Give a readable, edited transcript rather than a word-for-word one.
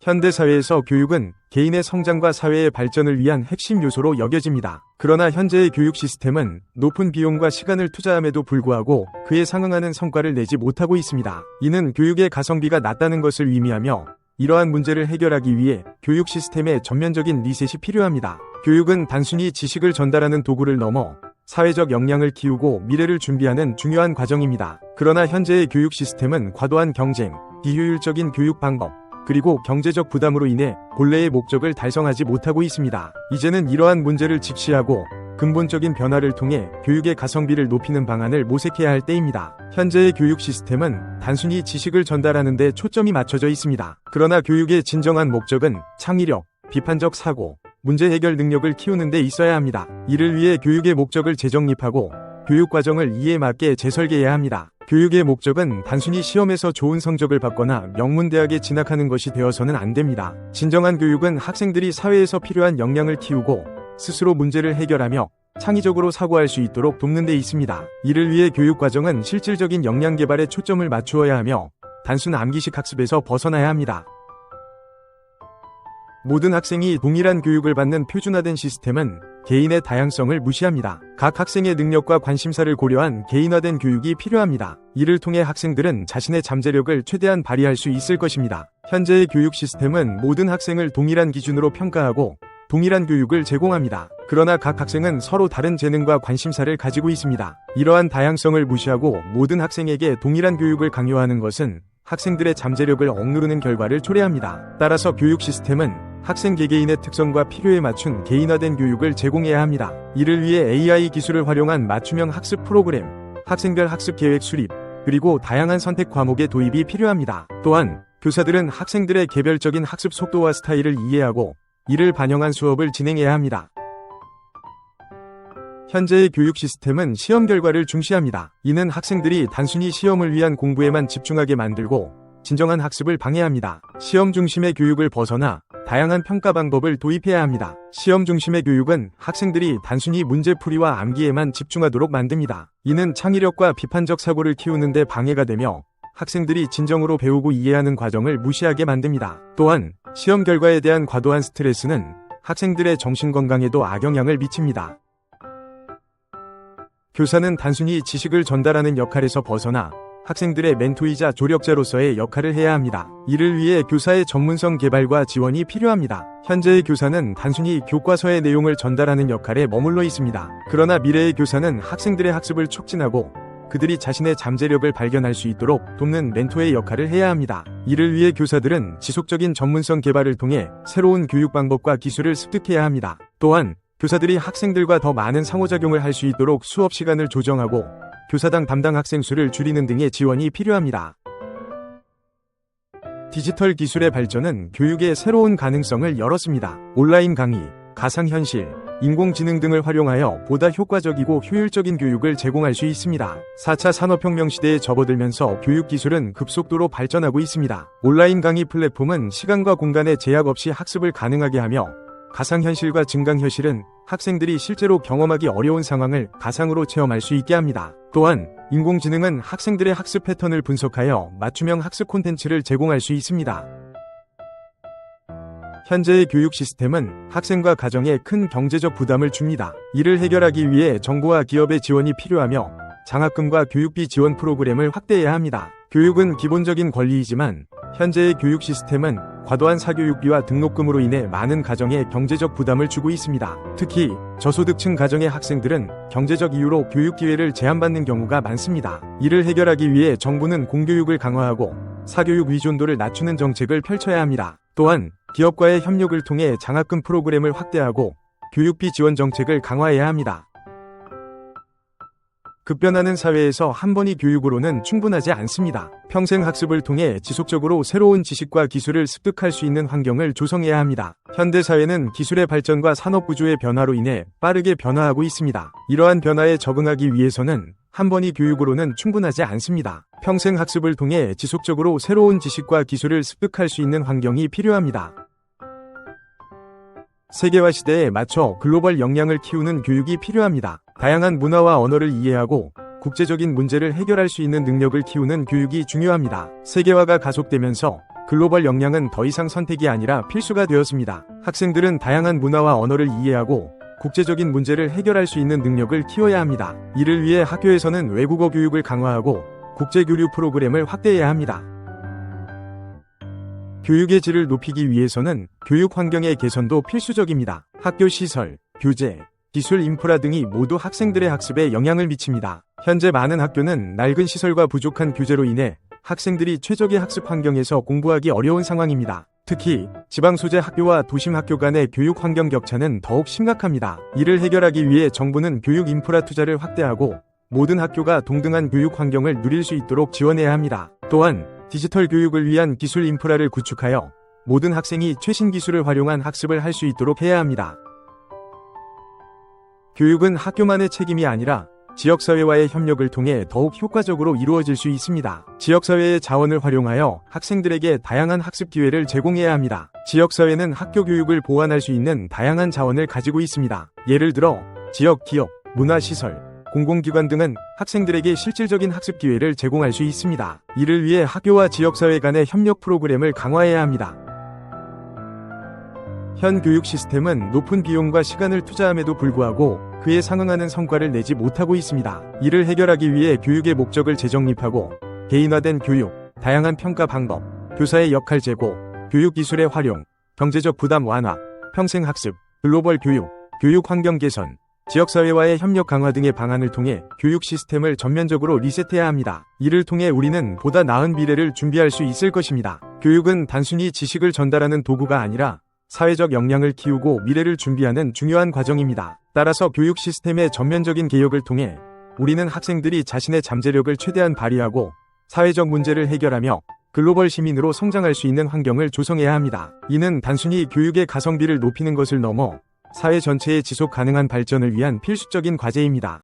현대사회에서 교육은 개인의 성장과 사회의 발전을 위한 핵심 요소로 여겨집니다. 그러나 현재의 교육 시스템은 높은 비용과 시간을 투자함에도 불구하고 그에 상응하는 성과를 내지 못하고 있습니다. 이는 교육의 가성비가 낮다는 것을 의미하며 이러한 문제를 해결하기 위해 교육 시스템의 전면적인 리셋이 필요합니다. 교육은 단순히 지식을 전달하는 도구를 넘어 사회적 역량을 키우고 미래를 준비하는 중요한 과정입니다. 그러나 현재의 교육 시스템은 과도한 경쟁, 비효율적인 교육 방법, 그리고 경제적 부담으로 인해 본래의 목적을 달성하지 못하고 있습니다. 이제는 이러한 문제를 직시하고 근본적인 변화를 통해 교육의 가성비를 높이는 방안을 모색해야 할 때입니다. 현재의 교육 시스템은 단순히 지식을 전달하는 데 초점이 맞춰져 있습니다. 그러나 교육의 진정한 목적은 창의력, 비판적 사고, 문제 해결 능력을 키우는 데 있어야 합니다. 이를 위해 교육의 목적을 재정립하고 교육 과정을 이에 맞게 재설계해야 합니다. 교육의 목적은 단순히 시험에서 좋은 성적을 받거나 명문대학에 진학하는 것이 되어서는 안 됩니다. 진정한 교육은 학생들이 사회에서 필요한 역량을 키우고 스스로 문제를 해결하며 창의적으로 사고할 수 있도록 돕는 데 있습니다. 이를 위해 교육 과정은 실질적인 역량 개발에 초점을 맞추어야 하며 단순 암기식 학습에서 벗어나야 합니다. 모든 학생이 동일한 교육을 받는 표준화된 시스템은 개인의 다양성을 무시합니다. 각 학생의 능력과 관심사를 고려한 개인화된 교육이 필요합니다. 이를 통해 학생들은 자신의 잠재력을 최대한 발휘할 수 있을 것입니다. 현재의 교육 시스템은 모든 학생을 동일한 기준으로 평가하고 동일한 교육을 제공합니다. 그러나 각 학생은 서로 다른 재능과 관심사를 가지고 있습니다. 이러한 다양성을 무시하고 모든 학생에게 동일한 교육을 강요하는 것은 학생들의 잠재력을 억누르는 결과를 초래합니다. 따라서 교육 시스템은 학생 개개인의 특성과 필요에 맞춘 개인화된 교육을 제공해야 합니다. 이를 위해 AI 기술을 활용한 맞춤형 학습 프로그램, 학생별 학습 계획 수립, 그리고 다양한 선택 과목의 도입이 필요합니다. 또한 교사들은 학생들의 개별적인 학습 속도와 스타일을 이해하고 이를 반영한 수업을 진행해야 합니다. 현재의 교육 시스템은 시험 결과를 중시합니다. 이는 학생들이 단순히 시험을 위한 공부에만 집중하게 만들고 진정한 학습을 방해합니다. 시험 중심의 교육을 벗어나 다양한 평가 방법을 도입해야 합니다. 시험 중심의 교육은 학생들이 단순히 문제풀이와 암기에만 집중하도록 만듭니다. 이는 창의력과 비판적 사고를 키우는 데 방해가 되며 학생들이 진정으로 배우고 이해하는 과정을 무시하게 만듭니다. 또한 시험 결과에 대한 과도한 스트레스는 학생들의 정신건강에도 악영향을 미칩니다. 교사는 단순히 지식을 전달하는 역할에서 벗어나 학생들의 멘토이자 조력자로서의 역할을 해야 합니다. 이를 위해 교사의 전문성 개발과 지원이 필요합니다. 현재의 교사는 단순히 교과서의 내용을 전달하는 역할에 머물러 있습니다. 그러나 미래의 교사는 학생들의 학습을 촉진하고 그들이 자신의 잠재력을 발견할 수 있도록 돕는 멘토의 역할을 해야 합니다. 이를 위해 교사들은 지속적인 전문성 개발을 통해 새로운 교육 방법과 기술을 습득해야 합니다. 또한 교사들이 학생들과 더 많은 상호작용을 할 수 있도록 수업 시간을 조정하고 교사당 담당 학생 수를 줄이는 등의 지원이 필요합니다. 디지털 기술의 발전은 교육의 새로운 가능성을 열었습니다. 온라인 강의, 가상현실, 인공지능 등을 활용하여 보다 효과적이고 효율적인 교육을 제공할 수 있습니다. 4차 산업혁명 시대에 접어들면서 교육기술은 급속도로 발전하고 있습니다. 온라인 강의 플랫폼은 시간과 공간의 제약 없이 학습을 가능하게 하며 가상현실과 증강현실은 학생들이 실제로 경험하기 어려운 상황을 가상으로 체험할 수 있게 합니다. 또한 인공지능은 학생들의 학습 패턴을 분석하여 맞춤형 학습 콘텐츠를 제공할 수 있습니다. 현재의 교육 시스템은 학생과 가정에 큰 경제적 부담을 줍니다. 이를 해결하기 위해 정부와 기업의 지원이 필요하며 장학금과 교육비 지원 프로그램을 확대해야 합니다. 교육은 기본적인 권리이지만 현재의 교육 시스템은 과도한 사교육비와 등록금으로 인해 많은 가정에 경제적 부담을 주고 있습니다. 특히 저소득층 가정의 학생들은 경제적 이유로 교육 기회를 제한받는 경우가 많습니다. 이를 해결하기 위해 정부는 공교육을 강화하고 사교육 의존도를 낮추는 정책을 펼쳐야 합니다. 또한 기업과의 협력을 통해 장학금 프로그램을 확대하고 교육비 지원 정책을 강화해야 합니다. 급변하는 사회에서 한 번의 교육으로는 충분하지 않습니다. 평생 학습을 통해 지속적으로 새로운 지식과 기술을 습득할 수 있는 환경을 조성해야 합니다. 현대 사회는 기술의 발전과 산업 구조의 변화로 인해 빠르게 변화하고 있습니다. 이러한 변화에 적응하기 위해서는 한 번의 교육으로는 충분하지 않습니다. 평생 학습을 통해 지속적으로 새로운 지식과 기술을 습득할 수 있는 환경이 필요합니다. 세계화 시대에 맞춰 글로벌 역량을 키우는 교육이 필요합니다. 다양한 문화와 언어를 이해하고 국제적인 문제를 해결할 수 있는 능력을 키우는 교육이 중요합니다. 세계화가 가속되면서 글로벌 역량은 더 이상 선택이 아니라 필수가 되었습니다. 학생들은 다양한 문화와 언어를 이해하고 국제적인 문제를 해결할 수 있는 능력을 키워야 합니다. 이를 위해 학교에서는 외국어 교육을 강화하고 국제교류 프로그램을 확대해야 합니다. 교육의 질을 높이기 위해서는 교육 환경의 개선도 필수적입니다. 학교 시설, 교재, 기술 인프라 등이 모두 학생들의 학습에 영향을 미칩니다. 현재 많은 학교는 낡은 시설과 부족한 교재로 인해 학생들이 최적의 학습 환경에서 공부하기 어려운 상황입니다. 특히 지방 소재 학교와 도심 학교 간의 교육 환경 격차는 더욱 심각합니다. 이를 해결하기 위해 정부는 교육 인프라 투자를 확대하고 모든 학교가 동등한 교육 환경을 누릴 수 있도록 지원해야 합니다. 또한 디지털 교육을 위한 기술 인프라를 구축하여 모든 학생이 최신 기술을 활용한 학습을 할 수 있도록 해야 합니다. 교육은 학교만의 책임이 아니라 지역사회와의 협력을 통해 더욱 효과적으로 이루어질 수 있습니다. 지역사회의 자원을 활용하여 학생들에게 다양한 학습 기회를 제공해야 합니다. 지역사회는 학교 교육을 보완할 수 있는 다양한 자원을 가지고 있습니다. 예를 들어 지역 기업, 문화시설, 공공기관 등은 학생들에게 실질적인 학습 기회를 제공할 수 있습니다. 이를 위해 학교와 지역사회 간의 협력 프로그램을 강화해야 합니다. 현 교육 시스템은 높은 비용과 시간을 투자함에도 불구하고 그에 상응하는 성과를 내지 못하고 있습니다. 이를 해결하기 위해 교육의 목적을 재정립하고 개인화된 교육, 다양한 평가 방법, 교사의 역할 제고, 교육 기술의 활용, 경제적 부담 완화, 평생학습, 글로벌 교육, 교육 환경 개선, 지역사회와의 협력 강화 등의 방안을 통해 교육 시스템을 전면적으로 리셋해야 합니다. 이를 통해 우리는 보다 나은 미래를 준비할 수 있을 것입니다. 교육은 단순히 지식을 전달하는 도구가 아니라 사회적 역량을 키우고 미래를 준비하는 중요한 과정입니다. 따라서 교육 시스템의 전면적인 개혁을 통해 우리는 학생들이 자신의 잠재력을 최대한 발휘하고 사회적 문제를 해결하며 글로벌 시민으로 성장할 수 있는 환경을 조성해야 합니다. 이는 단순히 교육의 가성비를 높이는 것을 넘어 사회 전체의 지속 가능한 발전을 위한 필수적인 과제입니다.